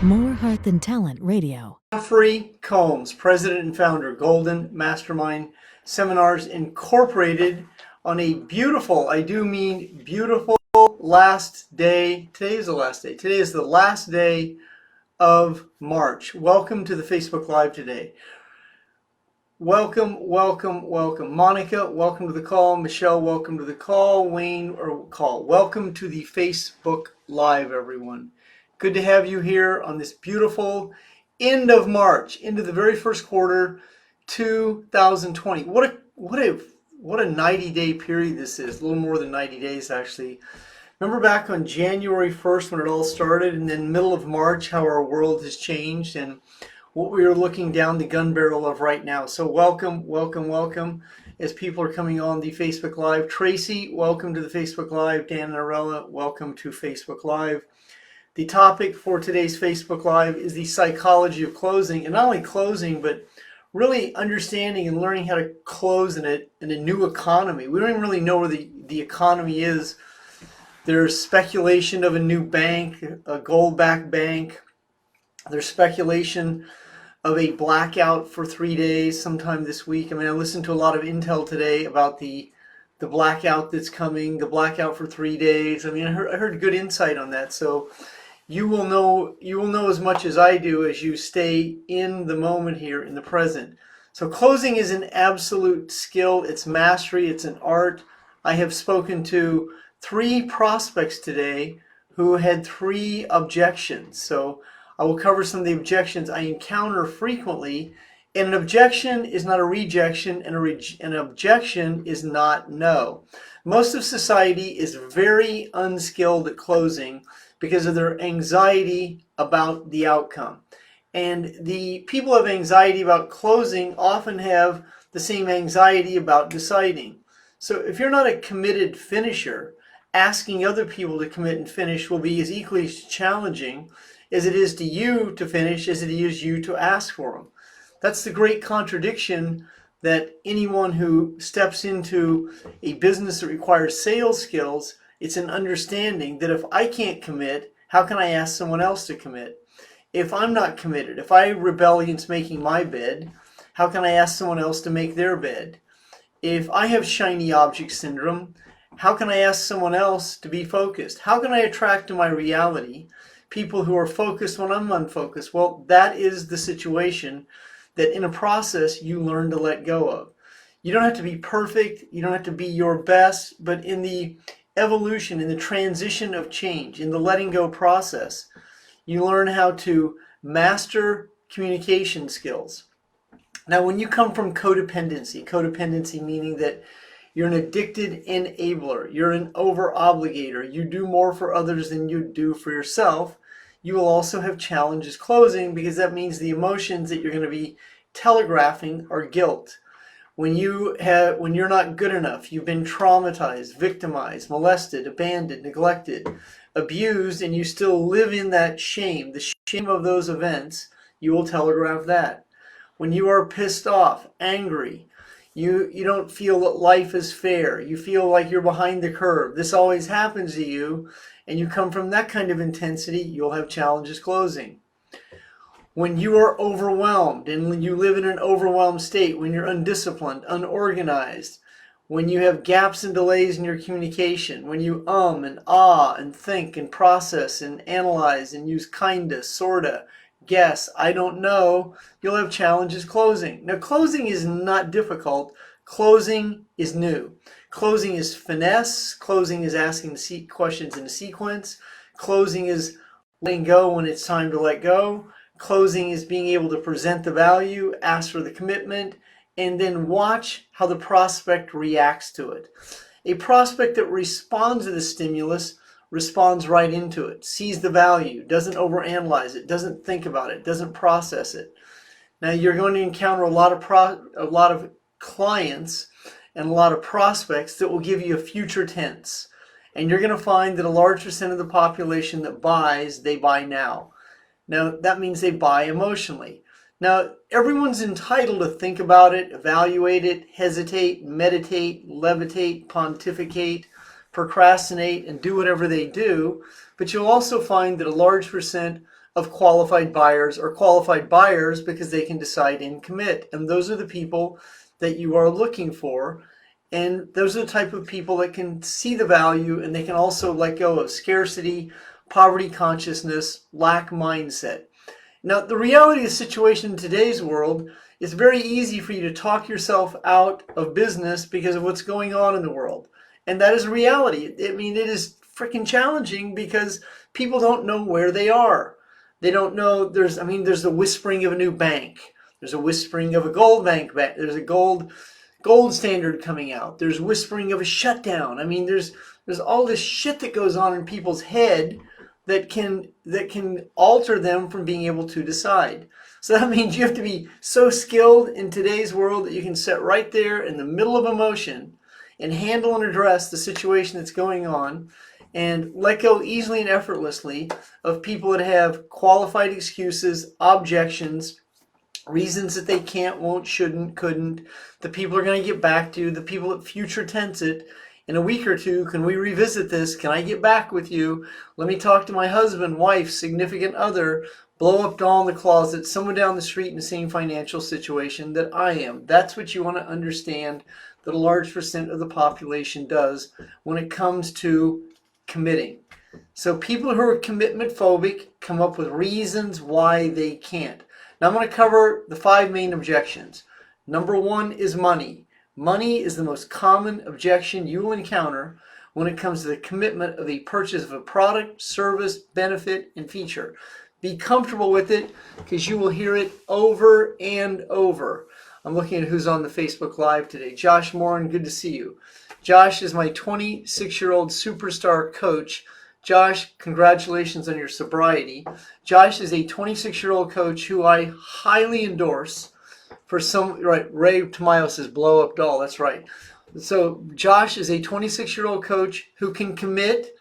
More Heart Than Talent Radio. Jeffery Combs, president and founder, Golden Mastermind Seminars Incorporated, on a beautiful, I do mean beautiful, last day. Today is the last day. Today is the last day of March. Welcome to the Facebook Live today. Welcome. Monica, welcome to the call. Michelle, welcome to the call. Wayne, welcome to the Facebook Live, everyone. Good to have you here on this beautiful end of March, into the very first quarter, 2020. What a 90-day period this is. A little more than 90 days, actually. Remember back on January 1st when it all started, and then middle of March, how our world has changed and what we are looking down the gun barrel of right now. So welcome as people are coming on the Facebook Live. Tracy, welcome to the Facebook Live. Dan and Arella, welcome to Facebook Live. The topic for today's Facebook Live is the psychology of closing, and not only closing, but really understanding and learning how to close in a new economy. We don't even really know where the economy is. There's speculation of a new bank, a gold-backed bank. There's speculation of a blackout for 3 days sometime this week. I mean, I listened to a lot of intel today about the blackout that's coming, the blackout for 3 days. I mean, I heard good insight on that. So you will know as much as I do as you stay in the moment here, in the present. So closing is an absolute skill. It's mastery. It's an art. I have spoken to 3 prospects today who had 3 objections. So I will cover some of the objections I encounter frequently. And an objection is not a rejection, and an objection is not no. Most of society is very unskilled at closing because of their anxiety about the outcome. And the people who have anxiety about closing often have the same anxiety about deciding. So if you're not a committed finisher, asking other people to commit and finish will be as equally challenging as it is to you to finish as it is you to ask for them. That's the great contradiction that anyone who steps into a business that requires sales skills, it's an understanding that if I can't commit, how can I ask someone else to commit? If I'm not committed, if I rebel against making my bed, how can I ask someone else to make their bed? If I have shiny object syndrome, how can I ask someone else to be focused? How can I attract to my reality people who are focused when I'm unfocused? Well, that is the situation that in a process you learn to let go of. You don't have to be perfect. You don't have to be your best, but in the evolution, in the transition of change, in the letting go process, you learn how to master communication skills. Now, when you come from codependency meaning that you're an addicted enabler, you're an over-obligator, you do more for others than you do for yourself, you will also have challenges closing, because that means the emotions that you're going to be telegraphing are guilt. When you're not good enough, you've been traumatized, victimized, molested, abandoned, neglected, abused, and you still live in that shame, the shame of those events, you will telegraph that. When you are pissed off, angry, you don't feel that life is fair. You feel like you're behind the curve. This always happens to you, and you come from that kind of intensity, you'll have challenges closing. When you are overwhelmed and you live in an overwhelmed state, when you're undisciplined, unorganized, when you have gaps and delays in your communication, when you and ah and think and process and analyze and use kinda, sorta, guess, I don't know, you'll have challenges closing. Now, closing is not difficult. Closing is new. Closing is finesse. Closing is asking the questions in a sequence. Closing is letting go when it's time to let go. Closing is being able to present the value, ask for the commitment, and then watch how the prospect reacts to it. A prospect that responds to the stimulus responds right into it, sees the value, doesn't overanalyze it, doesn't think about it, doesn't process it. Now, you're going to encounter a lot of clients and a lot of prospects that will give you a future tense. And you're going to find that a large percent of the population that buys, they buy now. Now, that means they buy emotionally. Now, everyone's entitled to think about it, evaluate it, hesitate, meditate, levitate, pontificate, procrastinate, and do whatever they do. But you'll also find that a large percent of qualified buyers, or qualified buyers because they can decide and commit. And those are the people that you are looking for. And those are the type of people that can see the value, and they can also let go of scarcity, poverty consciousness, lack mindset. Now, the reality of the situation in today's world, it's very easy for you to talk yourself out of business because of what's going on in the world. And that is reality. I mean, it is freaking challenging because people don't know where they are. They don't know. There's the whispering of a new bank. There's a whispering of a gold bank. There's a gold standard coming out. There's whispering of a shutdown. I mean, there's all this shit that goes on in people's head that can alter them from being able to decide. So that means you have to be so skilled in today's world that you can sit right there in the middle of emotion and handle and address the situation that's going on, and let go easily and effortlessly of people that have qualified excuses, objections, reasons that they can't, won't, shouldn't, couldn't. The people are going to get back to, the people that future tense it. In a week or two, can we revisit this? Can I get back with you? Let me talk to my husband, wife, significant other, blow up doll in the closet, someone down the street in the same financial situation that I am. That's what you want to understand that a large percent of the population does when it comes to committing. So people who are commitment phobic come up with reasons why they can't. Now I'm going to cover the 5 main objections. Number 1 is money. Money is the most common objection you will encounter when it comes to the commitment of a purchase of a product, service, benefit, and feature. Be comfortable with it because you will hear it over and over. I'm looking at who's on the Facebook Live today. Josh Moran, good to see you. Josh is my 26-year-old superstar coach. Josh, congratulations on your sobriety. Josh is a 26-year-old coach who I highly endorse. For some, right, Ray Tamayo says blow up doll. That's right. So Josh is a 26-year-old coach who can commit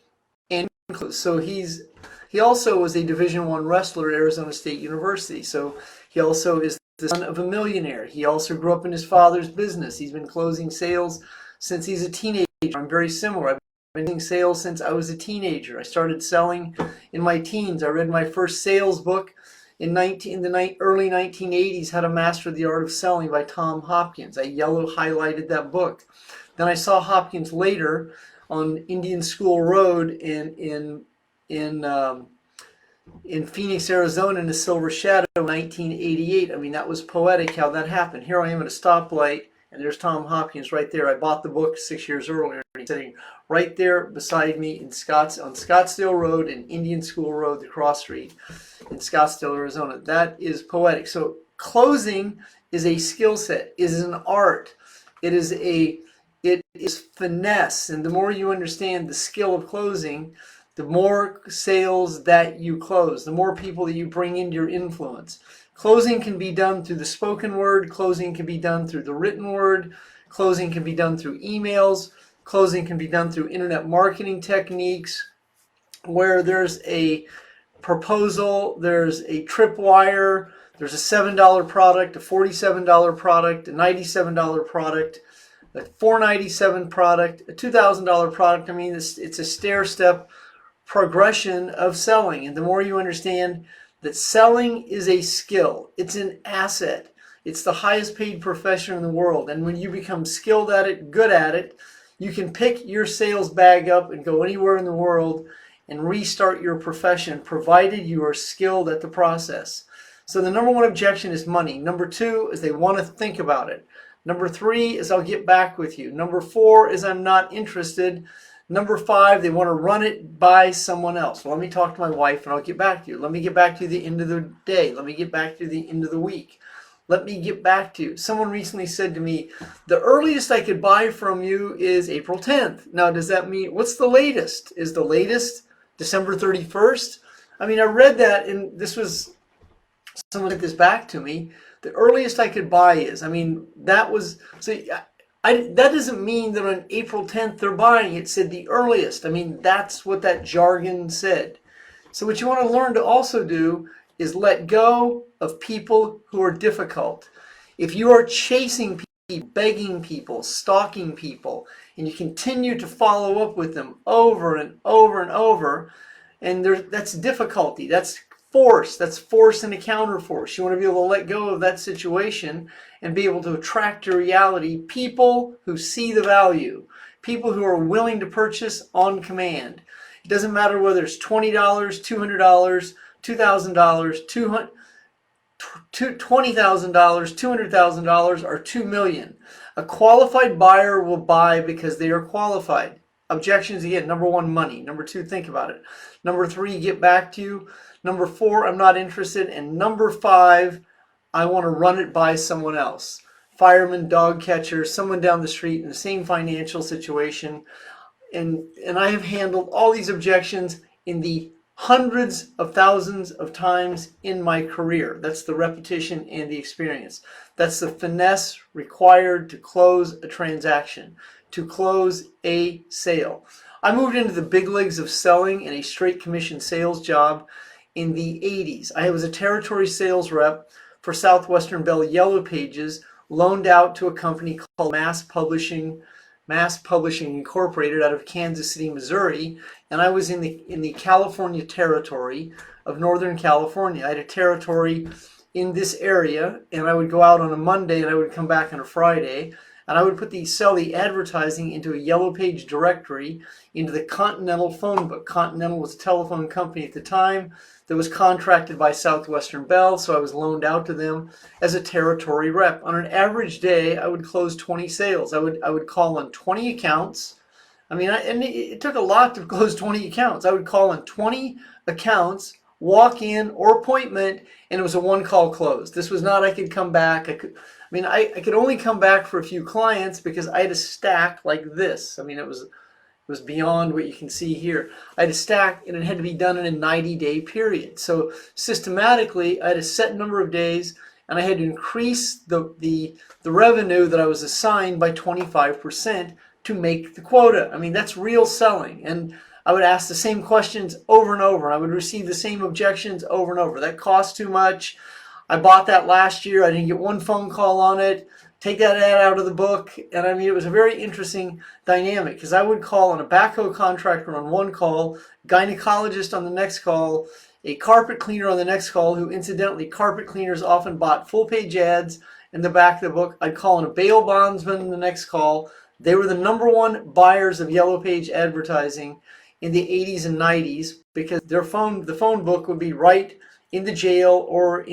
and close. So he also was a Division I wrestler at Arizona State University. So he also is the son of a millionaire. He also grew up in his father's business. He's been closing sales since he's a teenager. I'm very similar. I've been doing sales since I was a teenager. I started selling in my teens. I read my first sales book in the early 1980s, How to Master the Art of Selling by Tom Hopkins. I yellow highlighted that book. Then I saw Hopkins later on Indian School Road in Phoenix, Arizona, in the Silver Shadow in 1988. I mean, that was poetic how that happened. Here I am at a stoplight, and there's Tom Hopkins right there. I bought the book 6 years earlier. He's sitting right there beside me on Scottsdale Road and Indian School Road, the cross street in Scottsdale, Arizona. That is poetic. So closing is a skill set. It is an art. It is finesse. And the more you understand the skill of closing, the more sales that you close, the more people that you bring into your influence. Closing can be done through the spoken word. Closing can be done through the written word. Closing can be done through emails. Closing can be done through internet marketing techniques where there's a proposal, there's a tripwire, there's a $7 product, a $47 product, a $97 product, a $497 product, a $2,000 product. I mean, it's a stair-step progression of selling. And the more you understand that selling is a skill, it's an asset. It's the highest paid profession in the world. And when you become skilled at it, good at it, you can pick your sales bag up and go anywhere in the world and restart your profession, provided you are skilled at the process. So the number 1 objection is money. Number 2 is they want to think about it. Number 3 is I'll get back with you. Number 4 is I'm not interested. Number 5, they want to run it by someone else. Well, let me talk to my wife and I'll get back to you. Let me get back to you the end of the day. Let me get back to you the end of the week. Let me get back to you. Someone recently said to me, the earliest I could buy from you is April 10th. Now, does that mean, what's the latest? Is the latest December 31st? I mean, I read that, and this was, someone sent this back to me. The earliest I could buy is, I mean, that was, so that doesn't mean that on April 10th they're buying. It said the earliest. I mean, that's what that jargon said. So what you want to learn to also do is let go of people who are difficult. If you are chasing people, begging people, stalking people, and you continue to follow up with them over and over and over, and that's difficulty. That's force. That's force and a counterforce. You want to be able to let go of that situation and be able to attract to reality people who see the value, people who are willing to purchase on command. It doesn't matter whether it's $20, $200, $2,000, $20,000, $200,000, or $2 million. A qualified buyer will buy because they are qualified. Objections, again, number one, money. Number two, think about it. Number three, get back to you. Number four, I'm not interested. And number five, I want to run it by someone else. Fireman, dog catcher, someone down the street in the same financial situation. And I have handled all these objections in the hundreds of thousands of times in my career. That's the repetition and the experience. That's the finesse required to close a transaction, to close a sale. I moved into the big leagues of selling in a straight commission sales job in the 80s. I was a territory sales rep for Southwestern Bell Yellow Pages, loaned out to a company called Mass Publishing Incorporated out of Kansas City, Missouri, and I was in the California territory of Northern California. I had a territory in this area, and I would go out on a Monday and I would come back on a Friday, and I would sell the advertising into a Yellow Page directory into the Continental phone book. Continental was a telephone company at the time that was contracted by Southwestern Bell, so I was loaned out to them as a territory rep. On an average day, I would close 20 sales. I would call on 20 accounts. I mean, and it took a lot to close 20 accounts. I would call on 20 accounts, walk in or appointment, and it was a one-call close. This was not I could come back. I could only come back for a few clients because I had a stack like this. I mean, it was beyond what you can see here. I had a stack, and it had to be done in a 90-day period. So systematically, I had a set number of days, and I had to increase the revenue that I was assigned by 25% to make the quota. I mean, that's real selling. And I would ask the same questions over and over. I would receive the same objections over and over. That costs too much. I bought that last year. I didn't get one phone call on it. Take that ad out of the book. And I mean, it was a very interesting dynamic because I would call on a backhoe contractor on one call, gynecologist on the next call, a carpet cleaner on the next call, who incidentally, carpet cleaners often bought full-page ads in the back of the book. I'd call on a bail bondsman in the next call. They were the number one buyers of Yellow Page advertising in the 80s and 90s because the phone book would be right in the jail or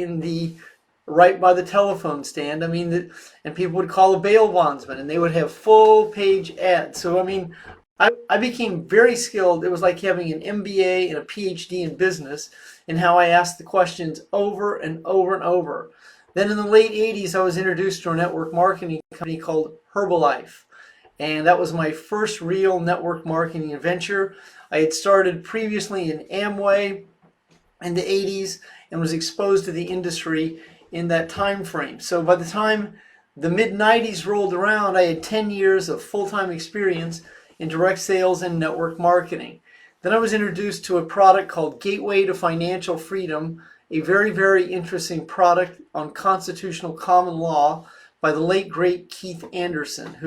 right by the telephone stand. I mean, and people would call a bail bondsman and they would have full page ads. So, I mean, I became very skilled. It was like having an MBA and a PhD in business in how I asked the questions over and over and over. Then in the late 80s, I was introduced to a network marketing company called Herbalife. And that was my first real network marketing venture. I had started previously in Amway in the 80s and was exposed to the industry in that time frame. So by the time the mid-90s rolled around, I had 10 years of full-time experience in direct sales and network marketing. Then I was introduced to a product called Gateway to Financial Freedom, a very, very interesting product on constitutional common law by the late, great Keith Anderson,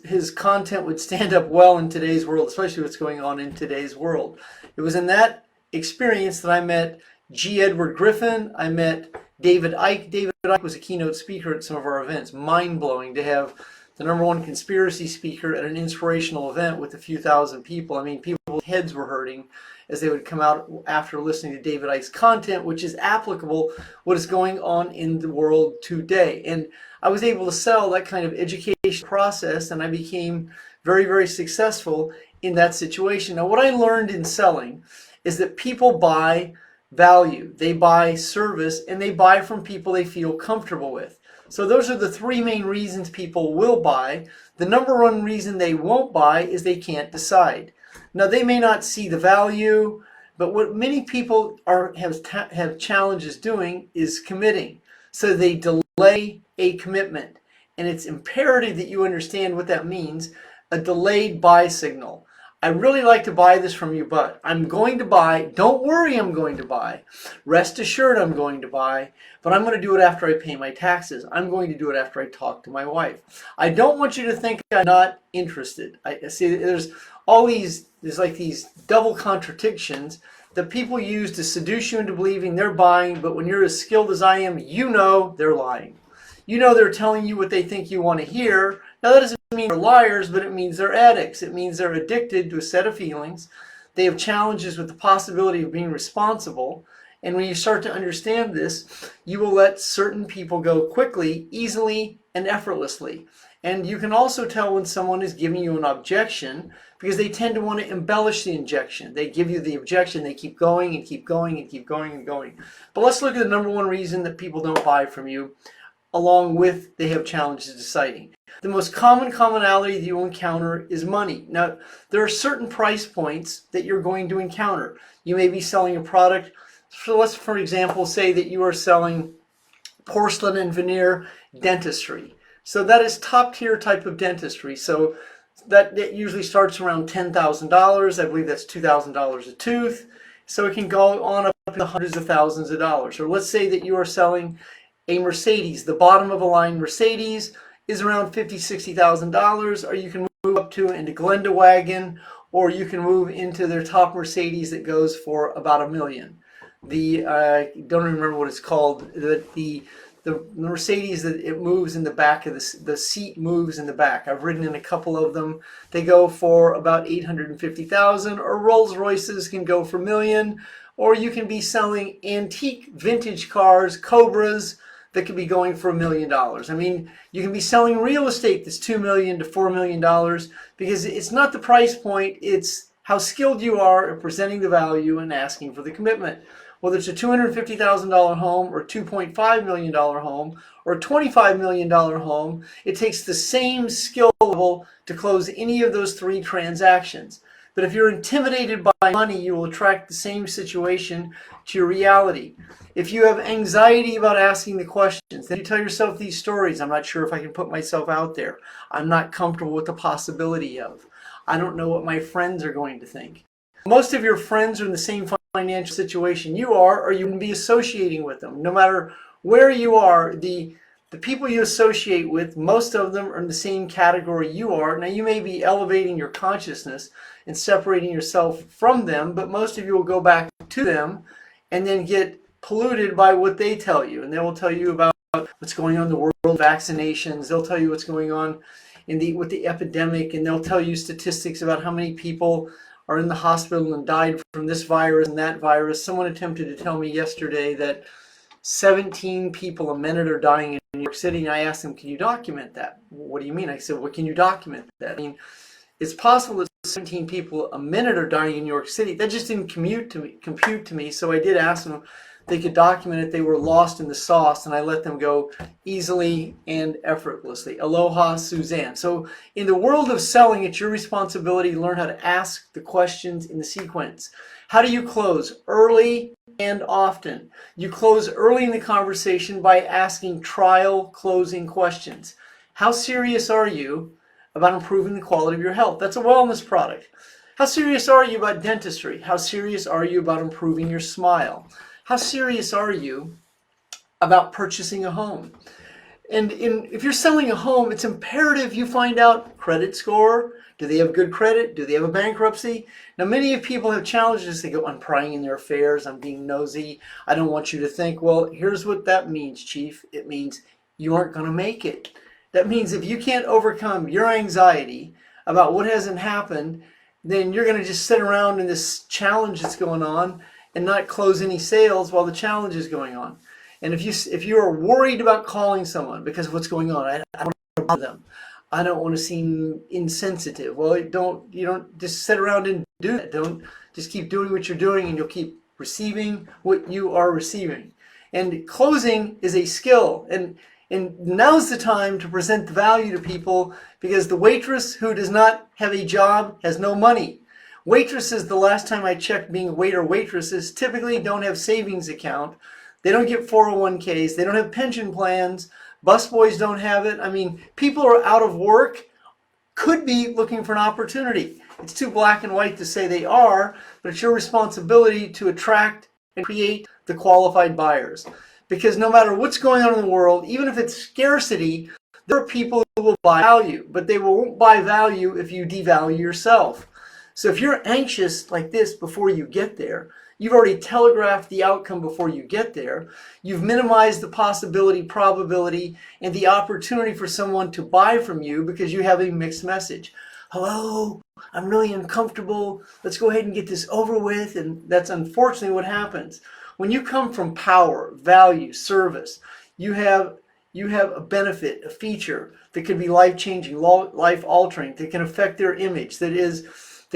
his content would stand up well in today's world, especially what's going on in today's world. It was in that experience that I met G. Edward Griffin. I met David Icke. David Icke was a keynote speaker at some of our events. Mind-blowing to have the number one conspiracy speaker at an inspirational event with a few thousand people. I mean, people's heads were hurting as they would come out after listening to David Icke's content, which is applicable what is going on in the world today. And I was able to sell that kind of education process, and I became very, very successful in that situation. Now, what I learned in selling is that people buy value, they buy service, and they buy from people they feel comfortable with. So those are the three main reasons people will buy. The number one reason they won't buy is they can't decide. Now, they may not see the value, but what many people have challenges doing is committing. So they delay a commitment. And it's imperative that you understand what that means, a delayed buy signal. I really like to buy this from you, but I'm going to buy. Don't worry, I'm going to buy. Rest assured I'm going to buy, but I'm going to do it after I pay my taxes. I'm going to do it after I talk to my wife. I don't want you to think I'm not interested. I see there's like these double contradictions that people use to seduce you into believing they're buying, but when you're as skilled as I am, you know they're lying. You know they're telling you what they think you want to hear. Now that doesn't mean they're liars, but it means they're addicts. It means they're addicted to a set of feelings. They have challenges with the possibility of being responsible. And when you start to understand this, you will let certain people go quickly, easily, and effortlessly. And you can also tell when someone is giving you an objection because they tend to want to embellish the objection. They give you the objection, they keep going and keep going and keep going and going. But let's look at the number one reason that people don't buy from you, along with they have challenges deciding. The most common commonality that you encounter is money. Now, there are certain price points that you're going to encounter. You may be selling a product. So let's, for example, say that you are selling porcelain and veneer dentistry. So that is top tier type of dentistry. So that usually starts around $10,000. I believe that's $2,000 a tooth. So it can go on up to hundreds of thousands of dollars. Or let's say that you are selling a Mercedes. The bottom of a line Mercedes is around $50,000, $60,000. Or you can move up to into Glenda wagon, or you can move into their top Mercedes that goes for about $1 million. The don't remember what it's called. The Mercedes that it moves in the back of the seat moves in the back. I've ridden in a couple of them. They go for about $850,000. Or Rolls Royces can go for $1 million. Or you can be selling antique vintage cars, Cobras, that could be going for $1 million. I mean, you can be selling real estate that's $2 million to $4 million because it's not the price point. It's how skilled you are at presenting the value and asking for the commitment. Whether it's a $250,000 home or $2.5 million home or a $25 million home, it takes the same skill level to close any of those three transactions. But if you're intimidated by money, you will attract the same situation to your reality. If you have anxiety about asking the questions, then you tell yourself these stories. I'm not sure if I can put myself out there. I'm not comfortable with the possibility of. I don't know what my friends are going to think. Most of your friends are in the same financial situation you are, or you wouldn't be associating with them. No matter where you are, the people you associate with, most of them are in the same category you are. Now, you may be elevating your consciousness and separating yourself from them, but most of you will go back to them and then get polluted by what they tell you. And they will tell you about what's going on in the world, vaccinations. They'll tell you what's going on with the epidemic, and they'll tell you statistics about how many people are in the hospital and died from this virus and that virus. Someone attempted to tell me yesterday that 17 people a minute are dying in New York City, and I asked them, can you document that? What do you mean? I said, well, can you document that? I mean, it's possible that 17 people a minute are dying in New York City. That just didn't compute to me. So I did ask them if they could document it. They were lost in the sauce, and I let them go easily and effortlessly. Aloha, Suzanne. So in the world of selling, it's your responsibility to learn how to ask the questions in the sequence. How do you close? Early and often. You close early in the conversation by asking trial closing questions. How serious are you about improving the quality of your health? That's a wellness product. How serious are you about dentistry? How serious are you about improving your smile? How serious are you about purchasing a home? And if you're selling a home, it's imperative you find out credit score. Do they have good credit? Do they have a bankruptcy? Now, many people have challenges. They go, I'm prying in their affairs. I'm being nosy. I don't want you to think, well, here's what that means, Chief. It means you aren't going to make it. That means if you can't overcome your anxiety about what hasn't happened, then you're going to just sit around in this challenge that's going on and not close any sales while the challenge is going on. And if you are worried about calling someone because of what's going on, I don't want to bother them. I don't want to seem insensitive. Well, you don't just sit around and do that. Don't just keep doing what you're doing, and you'll keep receiving what you are receiving. And closing is a skill, and now's the time to present the value to people, because the waitress who does not have a job has no money. Waitresses, the last time I checked, being a waiter, waitresses typically don't have savings account. They don't get 401ks. They don't have pension plans. Busboys don't have it. I mean, people who are out of work could be looking for an opportunity. It's too black and white to say they are, but it's your responsibility to attract and create the qualified buyers. Because no matter what's going on in the world, even if it's scarcity, there are people who will buy value, but they won't buy value if you devalue yourself. So if you're anxious like this before you get there, You've already telegraphed the outcome before you get there. You've minimized the possibility, probability, and the opportunity for someone to buy from you because you have a mixed message. Hello, I'm really uncomfortable. Let's go ahead and get this over with. And that's unfortunately what happens. When you come from power, value, service, you have a benefit, a feature that can be life-changing, life-altering, that can affect their image, that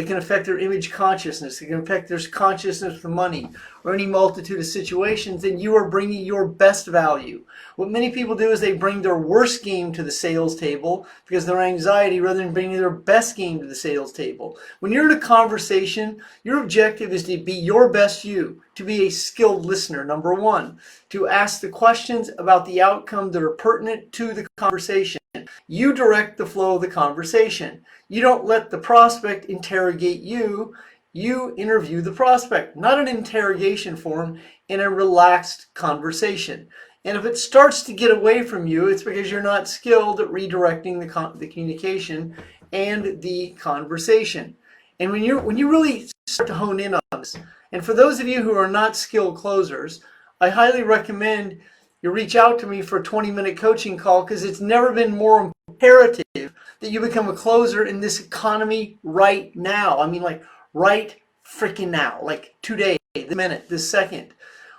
can affect their image consciousness, that can affect their consciousness for money, or any multitude of situations, then you are bringing your best value. What many people do is they bring their worst game to the sales table because of their anxiety rather than bringing their best game to the sales table. When you're in a conversation, your objective is to be your best you, to be a skilled listener, number one, to ask the questions about the outcome that are pertinent to the conversation. You direct the flow of the conversation. You don't let the prospect interrogate you. You interview the prospect, not an interrogation form, in a relaxed conversation. And if it starts to get away from you, it's because you're not skilled at redirecting the communication and the conversation. And when you really start to hone in on this, and for those of you who are not skilled closers, I highly recommend you reach out to me for a 20-minute coaching call, because it's never been more imperative that you become a closer in this economy right now. I mean, like right freaking now, like today, this minute, this second.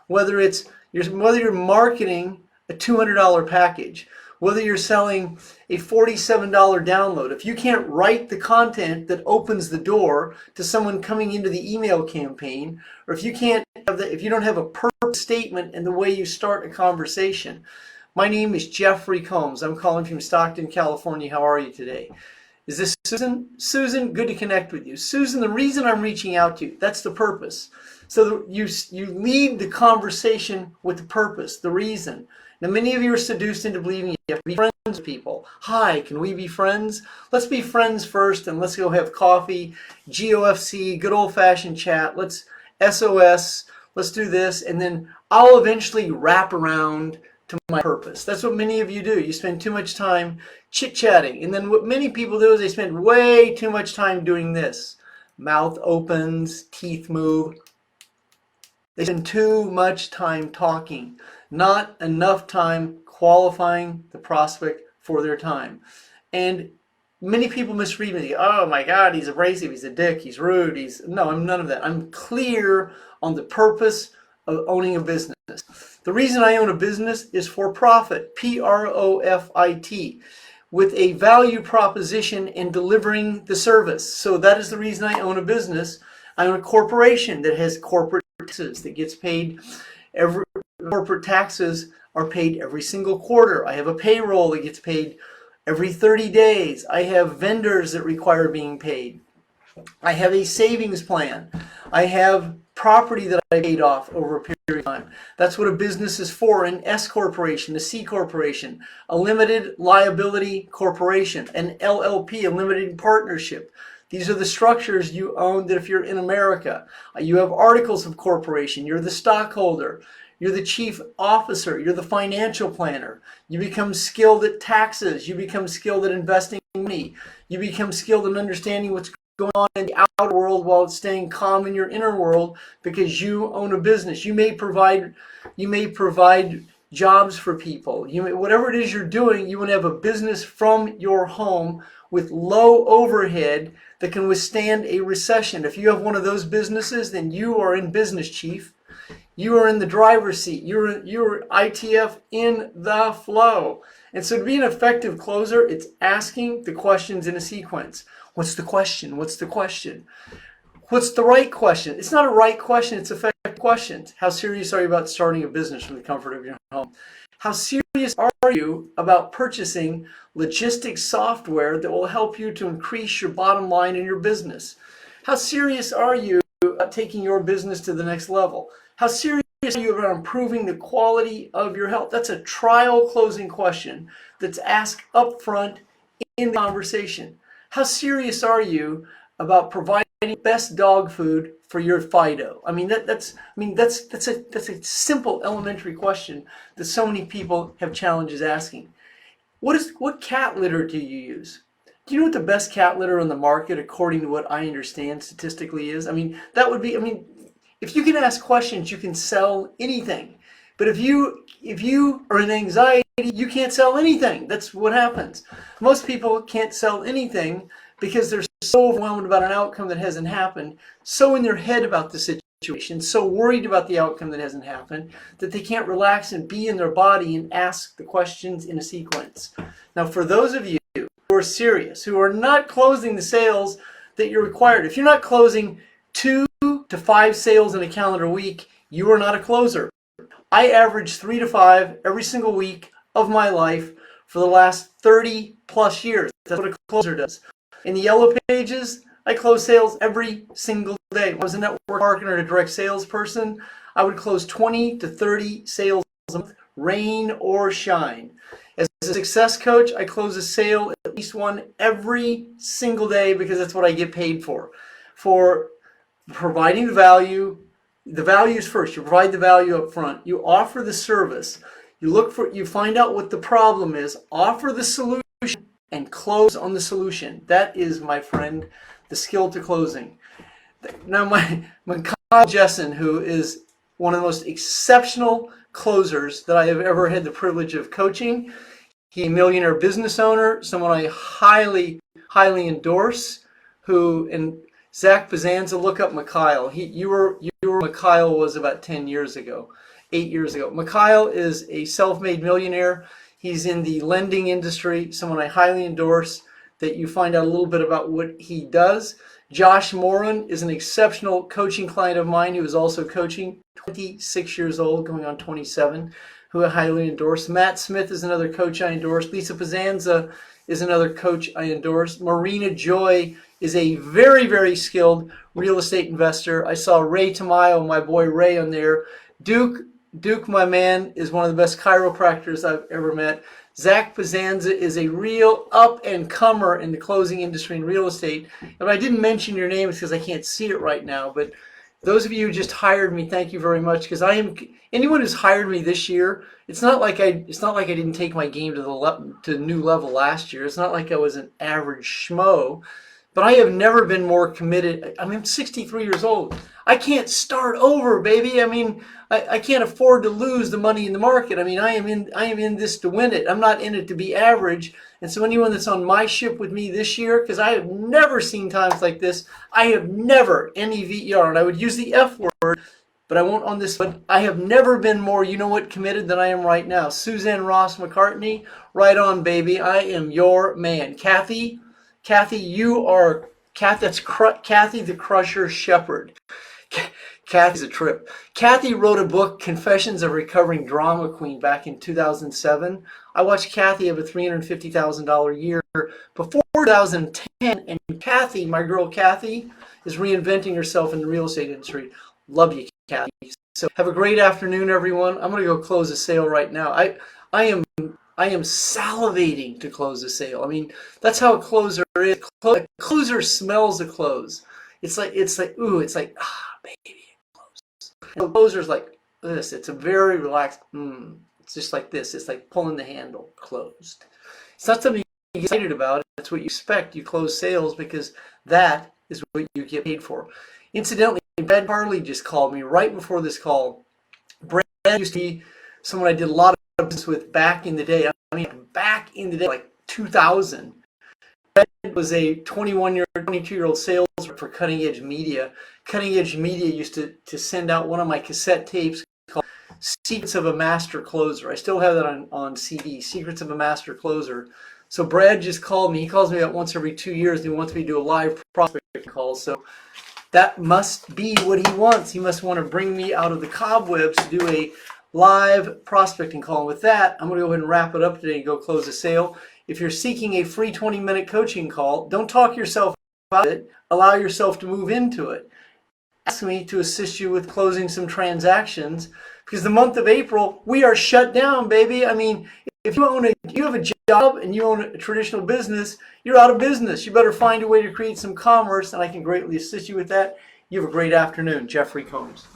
Whether you're marketing a $200 package, whether you're selling a $47 download, if you can't write the content that opens the door to someone coming into the email campaign, or if you don't have a purpose statement in the way you start a conversation. My name is Jeffery Combs. I'm calling from Stockton, California. How are you today? Is this Susan? Susan, good to connect with you. Susan, the reason I'm reaching out to you, that's the purpose. So you lead the conversation with the purpose, the reason. Now, many of you are seduced into believing you have to be friends with people. Hi, can we be friends? Let's be friends first, and let's go have coffee, GOFC, good old-fashioned chat. Let's SOS, let's do this, and then I'll eventually wrap around to my purpose. That's what many of you do. You spend too much time chit-chatting. And then what many people do is they spend way too much time doing this. Mouth opens, teeth move. They spend too much time talking, not enough time qualifying the prospect for their time. And many people misread me. Oh my God, he's abrasive, he's a dick, he's rude, No, I'm none of that. I'm clear on the purpose of owning a business. The reason I own a business is for profit, Profit, with a value proposition in delivering the service. So that is the reason I own a business. I own a corporation that has corporate taxes that gets paid corporate taxes are paid every single quarter. I have a payroll that gets paid every 30 days. I have vendors that require being paid. I have a savings plan. I have property that I paid off over a period of time. That's what a business is for. An S corporation, a C corporation, a limited liability corporation, an LLP, a limited partnership. These are the structures you own that if you're in America. You have articles of corporation. You're the stockholder. You're the chief officer. You're the financial planner. You become skilled at taxes. You become skilled at investing money. You become skilled in understanding what's going on in the outer world while staying calm in your inner world, because you own a business. You may provide jobs for people. Whatever it is you're doing, you want to have a business from your home with low overhead that can withstand a recession. If you have one of those businesses, then you are in business, chief. You are in the driver's seat. You're ITF in the flow. And so to be an effective closer, it's asking the questions in a sequence. What's the question? What's the question? What's the right question? It's not a right question, it's effective questions. How serious are you about starting a business from the comfort of your home? How serious are you about purchasing logistics software that will help you to increase your bottom line in your business? How serious are you about taking your business to the next level? How serious are you about improving the quality of your health? That's a trial closing question that's asked up front in the conversation. How serious are you about providing best dog food for your Fido? I mean, that's a simple elementary question that so many people have challenges asking. What cat litter do you use? Do you know what the best cat litter on the market, according to what I understand statistically, is? I mean, If you can ask questions, you can sell anything. But if you are in anxiety, you can't sell anything. That's what happens. Most people can't sell anything because they're so overwhelmed about an outcome that hasn't happened, so in their head about the situation, so worried about the outcome that hasn't happened, that they can't relax and be in their body and ask the questions in a sequence. Now, for those of you who are serious, who are not closing the sales that you're required, if you're not closing 2 to 5 sales in a calendar week, you are not a closer. I average 3 to 5 every single week of my life for the last 30 plus years. That's what a closer does. In the yellow pages, I close sales every single day. When I was a network marketer and a direct salesperson, I would close 20 to 30 sales a month, rain or shine. As a success coach, I close a sale, at least one, every single day because that's what I get paid for. For providing the value. The value is first. You provide the value up front. You offer the service. You find out what the problem is, offer the solution, and close on the solution. That is, my friend, the skill to closing. Now, my Kyle Jessen, who is one of the most exceptional closers that I have ever had the privilege of coaching. He's a millionaire business owner, someone I highly, highly endorse, and Zach Bazanza, look up Mikhail. You were Mikhail was about 10 years ago, 8 years ago. Mikhail is a self-made millionaire. He's in the lending industry, someone I highly endorse, that you find out a little bit about what he does. Josh Moran is an exceptional coaching client of mine who is also coaching, 26 years old, going on 27, who I highly endorse. Matt Smith is another coach I endorse. Lisa Bazanza is another coach I endorse. Marina Joy is a very, very skilled real estate investor. I saw Ray Tamayo, my boy Ray, on there. Duke, my man, is one of the best chiropractors I've ever met. Zach Bazanza is a real up-and-comer in the closing industry in real estate. If I didn't mention your name, it's because I can't see it right now. But those of you who just hired me, thank you very much. Because anyone who's hired me this year, it's not like I didn't take my game to the new level last year. It's not like I was an average schmo. But I have never been more committed. I mean, I'm 63 years old. I can't start over, baby. I mean, I can't afford to lose the money in the market. I mean, I am in this to win it. I'm not in it to be average. And so anyone that's on my ship with me this year, because I have never seen times like this, I have never, N-E-V-E-R, and I would use the F word, but I won't on this, but I have never been more, committed than I am right now. Suzanne Ross McCartney, right on, baby. I am your man. Kathy, that's Kathy the Crusher Shepherd. Kathy's a trip. Kathy wrote a book, Confessions of a Recovering Drama Queen, back in 2007. I watched Kathy have a $350,000 year before 2010, and Kathy, my girl Kathy, is reinventing herself in the real estate industry. Love you, Kathy. So have a great afternoon, everyone. I'm going to go close a sale right now. I am salivating to close a sale. I mean, that's how a closer is. A closer smells a close. It's like, baby, close. And a closer's like this. It's a very relaxed, It's just like this. It's like pulling the handle, closed. It's not something you get excited about. It's what you expect. You close sales because that is what you get paid for. Incidentally, Brad Harley just called me right before this call. Brad used to be someone I did a lot of business with back in the day. I mean, back in the day, like 2000. Brad was a 22-year-old sales rep for Cutting Edge Media. Cutting Edge Media used to send out one of my cassette tapes called Secrets of a Master Closer. I still have that on CD, Secrets of a Master Closer. So Brad just called me. He calls me about once every 2 years, and he wants me to do a live prospect call. So that must be what he wants. He must want to bring me out of the cobwebs to do a live prospecting call. And with that, I'm going to go ahead and wrap it up today and go close the sale. If you're seeking a free 20-minute coaching call, don't talk yourself out of it. Allow yourself to move into it. Ask me to assist you with closing some transactions, because the month of April, we are shut down, baby. I mean, if you have a job and you own a traditional business, you're out of business. You better find a way to create some commerce, and I can greatly assist you with that. You have a great afternoon. Jeffrey Combs.